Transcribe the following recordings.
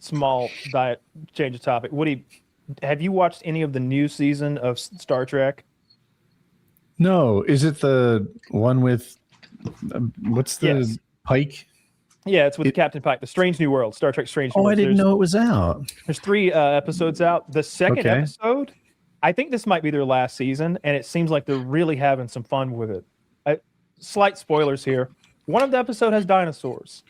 small change of topic. Woody, have you watched any of the new season of Star Trek? No, is it the one with what's the Pike? Yeah, it's with Captain Pike, the Strange New World, Star Trek Strange New World. I didn't know it was out. There's 3 episodes out. The second episode, I think this might be their last season, and it seems like they're really having some fun with it. Slight spoilers here. One of the episodes has dinosaurs.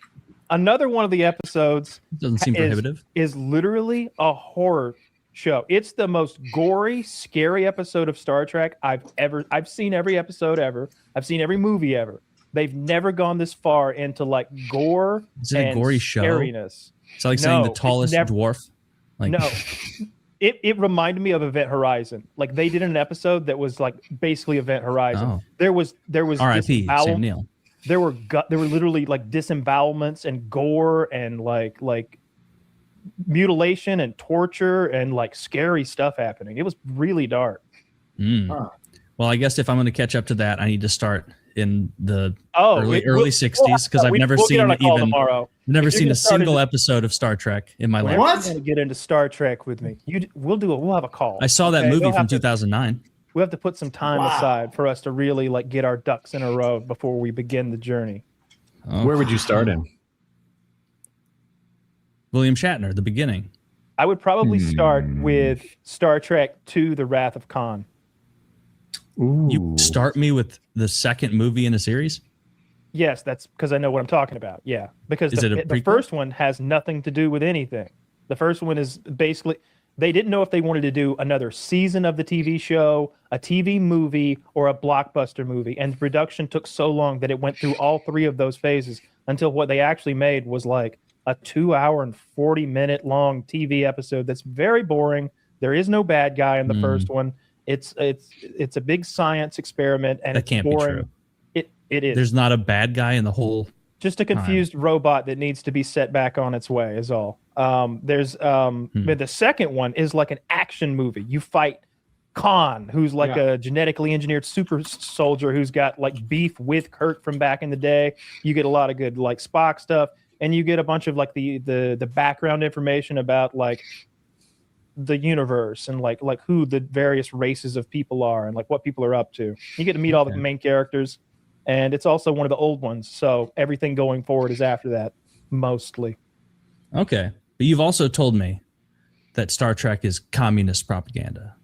Another one of the episodes doesn't seem prohibitive. Is literally a horror show. It's the most gory, scary episode of Star Trek I've seen every episode ever. I've seen every movie ever. They've never gone this far into like gore and a gory scariness. It's like saying the tallest dwarf. Like... No. It reminded me of Event Horizon. Like they did an episode that was like basically Event Horizon. Oh. There was R.I.P. Sam Neill. There were literally like disembowelments and gore and like mutilation and torture and like scary stuff happening. It was really dark. Well, I guess if I'm going to catch up to that, I need to start in the early 60s because I've never seen a single episode of Star Trek in my life. What? You're going to get into Star Trek with me? We'll have a call. I saw that movie from 2009. We have to put some time aside for us to really like get our ducks in a row before we begin the journey. Where would you start in? William Shatner, the beginning. I would probably start with Star Trek II: The Wrath of Khan. Ooh. You start me with the second movie in a series? Yes, that's because I know what I'm talking about. Yeah, because the first one has nothing to do with anything. The first one is basically they didn't know if they wanted to do another season of the TV show, a TV movie, or a blockbuster movie. And production took so long that it went through all 3 of those phases until what they actually made was like a 2-hour and 40-minute long TV episode that's very boring. There is no bad guy in the first one. It's a big science experiment, and that can't boring. Be true. It is. There's not a bad guy in the whole. Just a confused robot that needs to be set back on its way is all. But the second one is like an action movie. You fight Khan, who's like a genetically engineered super soldier who's got like beef with Kirk from back in the day. You get a lot of good like Spock stuff, and you get a bunch of like the background information about like the universe and like who the various races of people are and like what people are up to. You get to meet all the main characters, and it's also one of the old ones. So everything going forward is after that, mostly. Okay. But you've also told me that Star Trek is communist propaganda.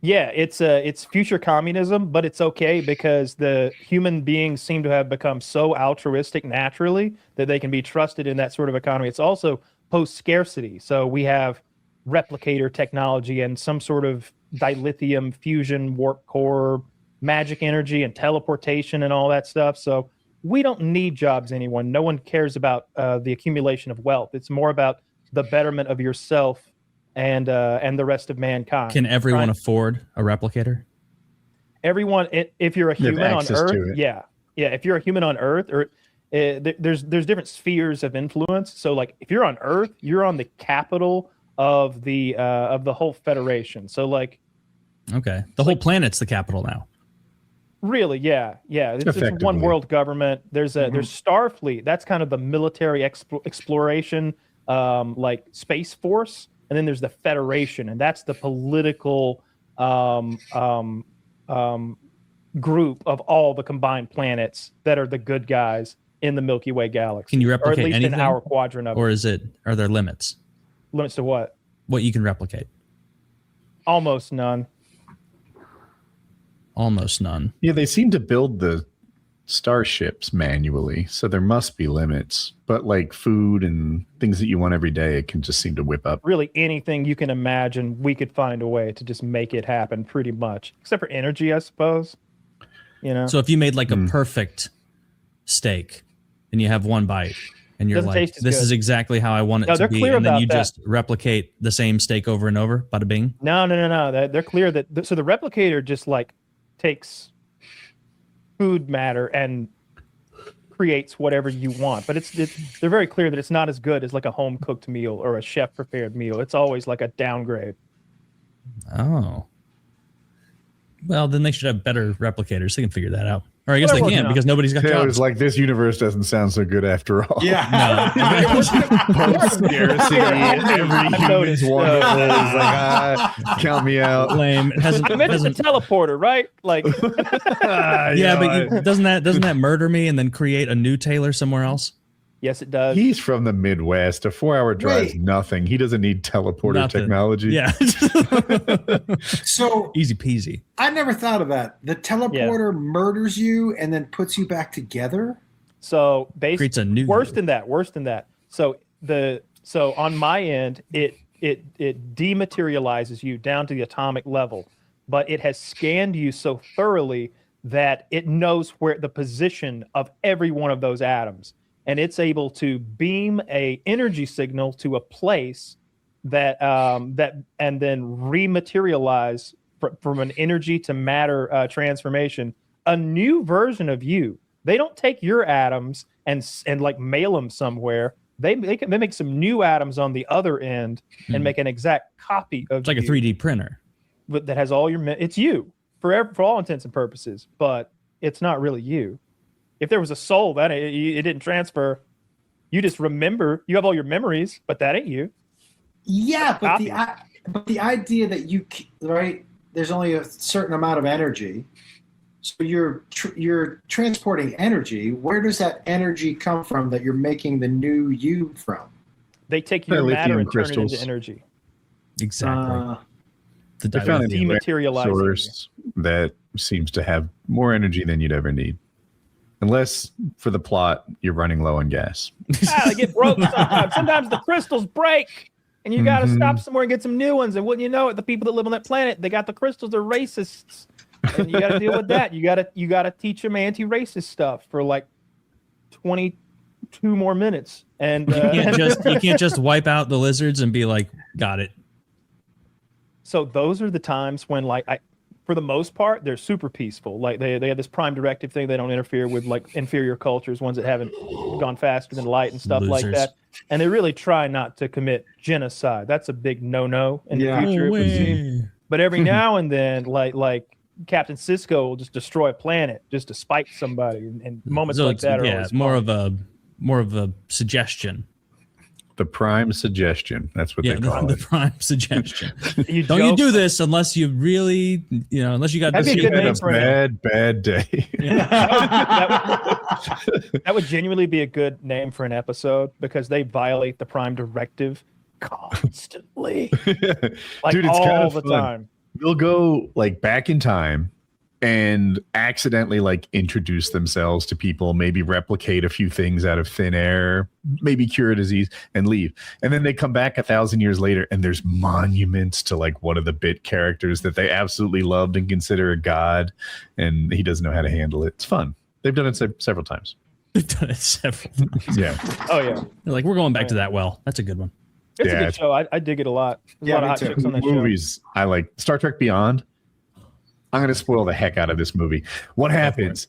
Yeah, it's future communism, but it's okay because the human beings seem to have become so altruistic naturally that they can be trusted in that sort of economy. It's also post-scarcity. So we have replicator technology and some sort of dilithium fusion warp core, magic energy and teleportation and all that stuff. So we don't need jobs, anyone. No one cares about the accumulation of wealth. It's more about the betterment of yourself and the rest of mankind. Can everyone afford a replicator? Everyone, if you're a human on Earth, yeah. If you're a human on Earth, or there's different spheres of influence. So like if you're on Earth, you're on the capital of the whole Federation. So like, okay, the whole planet's the capital now. Really, yeah. It's one world government. There's Starfleet. That's kind of the military exploration, like Space Force, and then there's the Federation, and that's the political group of all the combined planets that are the good guys in the Milky Way galaxy. Can you replicate or at least anything? in our quadrant of or are there limits? Limits to what? What you can replicate? Almost none. Almost none. Yeah, they seem to build the starships manually, so there must be limits. But like food and things that you want every day, it can just seem to whip up. Really, anything you can imagine, we could find a way to just make it happen, pretty much, except for energy, I suppose. You know. So if you made like a perfect steak, and you have one bite, and you're like, "This is exactly how I want it to be," and then you just replicate the same steak over and over, bada bing. No. They're clear that so the replicator just like takes food matter and creates whatever you want, but they're very clear that it's not as good as like a home cooked meal or a chef prepared meal. It's always like a downgrade. Oh, well, then they should have better replicators. They can figure that out. Or I guess they can't because nobody's got jobs. It was like, this universe doesn't sound so good after all. Yeah. Post-scarcity, every human's wonderful. It's like, count me out. Lame. I mentioned the teleporter, right? Like, but doesn't that murder me and then create a new Taylor somewhere else? Yes, it does. He's from the Midwest. A 4-hour drive is nothing. He doesn't need teleporter technology. Yeah. So easy peasy. I never thought of that. The teleporter murders you and then puts you back together. So basically, creates a new worse than that. So on my end, it dematerializes you down to the atomic level, but it has scanned you so thoroughly that it knows where the position of every one of those atoms. And it's able to beam a energy signal to a place that and then rematerialize from an energy to matter transformation, a new version of you. They don't take your atoms and like mail them somewhere. They make some new atoms on the other end and make an exact copy of. It's like a 3D printer, but that has all your. It's you for all intents and purposes, but it's not really you. If there was a soul, that it didn't transfer. You just remember. You have all your memories, but that ain't you. Yeah, but the idea that there's only a certain amount of energy, so you're transporting energy. Where does that energy come from that you're making the new you from? They take your matter and turn it into energy. Exactly. They found a dematerializing source that seems to have more energy than you'd ever need. Unless, for the plot, you're running low on gas. They get broke sometimes. Sometimes the crystals break, and you got to stop somewhere and get some new ones. And wouldn't you know it, the people that live on that planet, they got the crystals. They're racists, and you got to deal with that. You got to teach them anti-racist stuff for like 22 more minutes. And you can't just wipe out the lizards and be like, got it. So those are the times when for the most part, they're super peaceful. Like they have this prime directive thing. They don't interfere with like inferior cultures, ones that haven't gone faster than light and stuff like that. And they really try not to commit genocide. That's a big no-no in the future. But every now and then, like Captain Sisko will just destroy a planet just to spite somebody. And moments like that are more of a suggestion. The prime suggestion. That's what they call the it. prime suggestion. You do this unless you really, unless you got this. Bad day. That would genuinely be a good name for an episode because they violate the prime directive constantly. Like dude, it's all kind of the fun. time. They'll go like back in time and accidentally like introduce themselves to people, maybe replicate a few things out of thin air, maybe cure a disease and leave. And then they come back 1,000 years later and there's monuments to like one of the bit characters that they absolutely loved and consider a god. And he doesn't know how to handle it. It's fun. They've done it several times. They've done it several times. Yeah. Oh yeah. They're like, we're going back to that well. That's a good one. It's a good show. I dig it a lot. There's a lot of hot chicks on that movies show. I like. Star Trek Beyond. I'm going to spoil the heck out of this movie. What happens?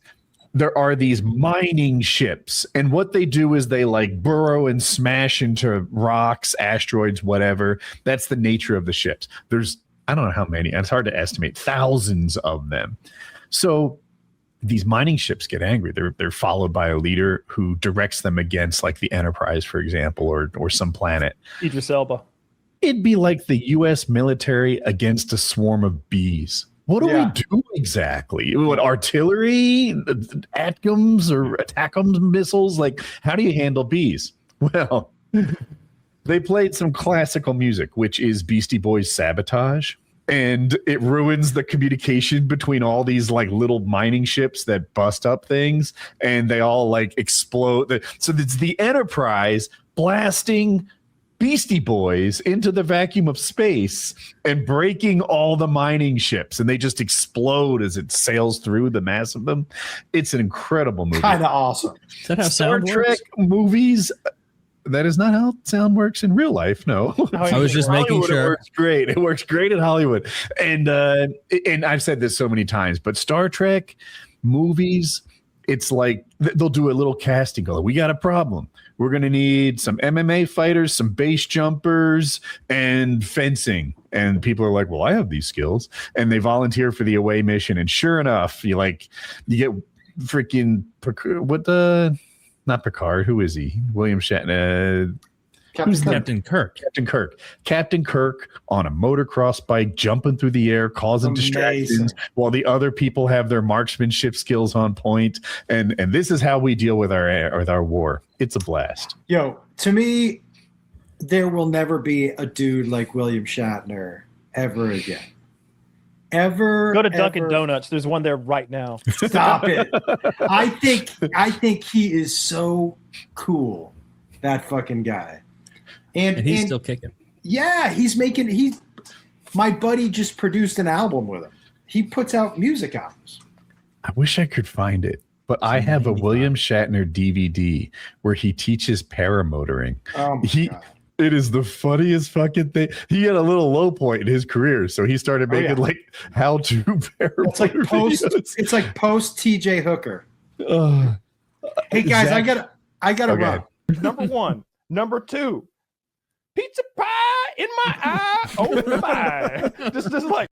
There are these mining ships, and what they do is they like burrow and smash into rocks, asteroids, whatever. That's the nature of the ships. There's, I don't know how many, it's hard to estimate, thousands of them. So these mining ships get angry. They're followed by a leader who directs them against like the Enterprise, for example, or some planet. Idris Elba. It'd be like the U.S. military against a swarm of bees. What do we do exactly? What, artillery, ATACMS or ATACMS missiles? Like, how do you handle bees? Well, they played some classical music, which is Beastie Boys' Sabotage. And it ruins the communication between all these like little mining ships that bust up things. And they all like explode. So it's the Enterprise blasting Beastie Boys into the vacuum of space and breaking all the mining ships, and they just explode as it sails through the mass of them. It's an incredible movie. Kind of awesome. Is that how Star sound Trek works? Movies? That is not how sound works in real life. No, I was just making sure. It works great. It works great in Hollywood, and I've said this so many times, but Star Trek movies, it's like they'll do a little casting. Go, we got a problem. We're going to need some MMA fighters, some base jumpers, and fencing. And people are like, well, I have these skills. And they volunteer for the away mission. And sure enough, you get freaking not Picard. Who is he? William Shatner. Captain Kirk. Captain Kirk on a motocross bike, jumping through the air, causing distractions, while the other people have their marksmanship skills on point. And this is how we deal with our war. It's a blast. Yo, to me, there will never be a dude like William Shatner ever again. Go to Dunkin' Donuts. There's one there right now. Stop it. I think he is so cool. That fucking guy. And he's still kicking. Yeah, my buddy just produced an album with him. He puts out music albums. I wish I could find it, but I have a William Shatner DVD where he teaches paramotoring. Oh my God. It is the funniest fucking thing. He had a little low point in his career, so he started making like how-to paramotor It's like post TJ Hooker. Hey guys, I gotta run. Number 1. Number 2. Pizza pie in my eye. Oh my. Just like